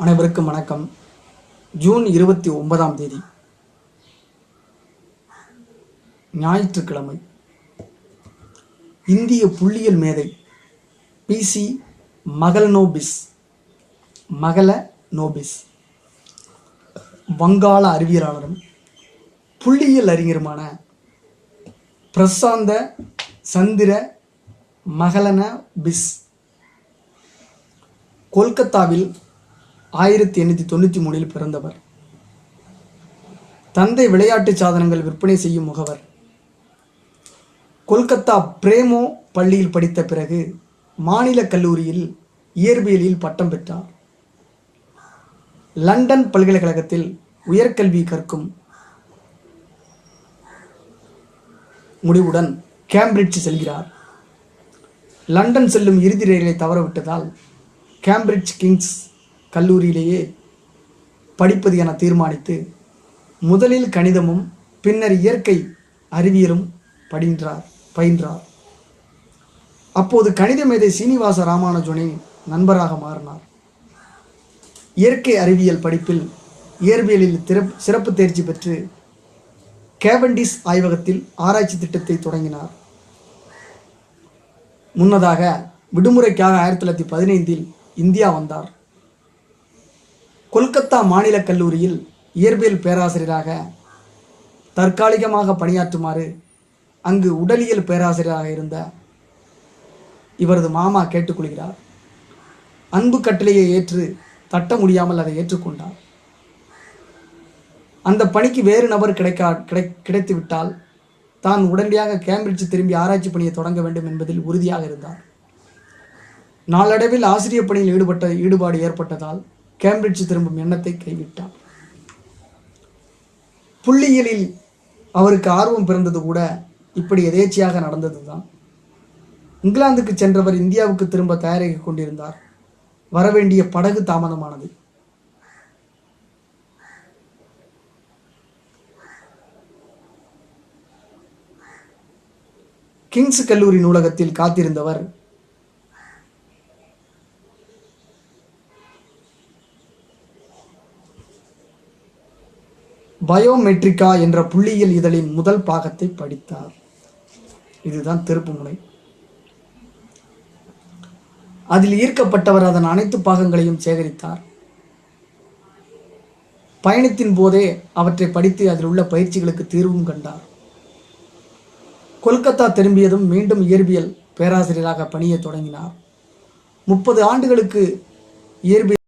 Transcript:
அனைவருக்கும் வணக்கம். ஜூன் 29ஆம் தேதி ஞாயிற்றுக்கிழமை. இந்திய புள்ளியியல் மேதை PC மகளநோபிஸ் வங்காள அறிவியலாளரும் புள்ளியியல் அறிஞருமான பிரசாந்த சந்திர மகளநபிஸ் கொல்கத்தாவில் 1893 பிறந்தவர். தந்தை விளையாட்டு சாதனங்கள் விற்பனை செய்யும் முகவர். கொல்கத்தா பிரேமோ பள்ளியில் படித்த பிறகு மாநில கல்லூரியில் இயற்பியலில் பட்டம் பெற்றார். லண்டன் பல்கலைக்கழகத்தில் உயர்கல்வி கற்கும் முடிவுடன் கேம்பிரிட்ஜ் செல்கிறார். லண்டன் செல்லும் இறுதி ரயிலை தவறவிட்டதால் கேம்பிரிட்ஜ் கிங்ஸ் கல்லூரியிலேயே படிப்பது என தீர்மானித்து முதலில் கணிதமும் பின்னர் இயற்கை அறிவியலும் பயின்றார். அப்போது கணித மேதை சீனிவாச ராமானுஜனின் நண்பராக மாறினார். இயற்கை அறிவியல் படிப்பில் இயற்பியலில் சிறப்பு தேர்ச்சி பெற்று கேவண்டிஸ் ஆய்வகத்தில் ஆராய்ச்சி திட்டத்தை தொடங்கினார். முன்னதாக விடுமுறைக்காக 1915 இந்தியா வந்தார். கொல்கத்தா மாநில கல்லூரியில் இயற்பியல் பேராசிரியராக தற்காலிகமாக பணியாற்றுமாறு அங்கு உடலியல் பேராசிரியராக இருந்த இவரது மாமா கேட்டுக்கொள்கிறார். அன்பு கட்டளையை ஏற்று தட்ட முடியாமல் அதை ஏற்றுக்கொண்டார். அந்த பணிக்கு வேறு நபர் கிடைத்துவிட்டால் தான் உடனடியாக கேம்பிரிட்ஜ் திரும்பி ஆராய்ச்சி பணியை தொடங்க வேண்டும் என்பதில் உறுதியாக இருந்தார். நாளடைவில் ஆசிரியர் பணியில் ஈடுபாடு ஏற்பட்டதால் கேம்பிரிட்ஜ் திரும்பும் எண்ணத்தை கைவிட்டார். புள்ளியியலில் அவருக்கு ஆர்வம் பிறந்தது கூட இப்படி எதேச்சையாக நடந்ததுதான். இங்கிலாந்துக்கு சென்றவர் இந்தியாவுக்கு திரும்ப தயாராகி கொண்டிருந்தார். வரவேண்டிய படகு தாமதமானது. கிங்ஸ் கல்லூரி நூலகத்தில் காத்திருந்தவர் பயோமெட்ரிக்கா என்ற புள்ளியியல் இதழின் முதல் பாகத்தை படித்தார். இதுதான் திருப்புமுனை. அதில் ஈர்க்கப்பட்டவர் அதன் அனைத்து பாகங்களையும் சேகரித்தார். பயணத்தின் போதே அவற்றை படித்து அதில் உள்ள பயிற்சிகளுக்கு தீர்வும் கண்டார். கொல்கத்தா திரும்பியதும் மீண்டும் இயற்பியல் பேராசிரியராக பணியை தொடங்கினார். 30 ஆண்டுகளுக்கு இயற்பியல்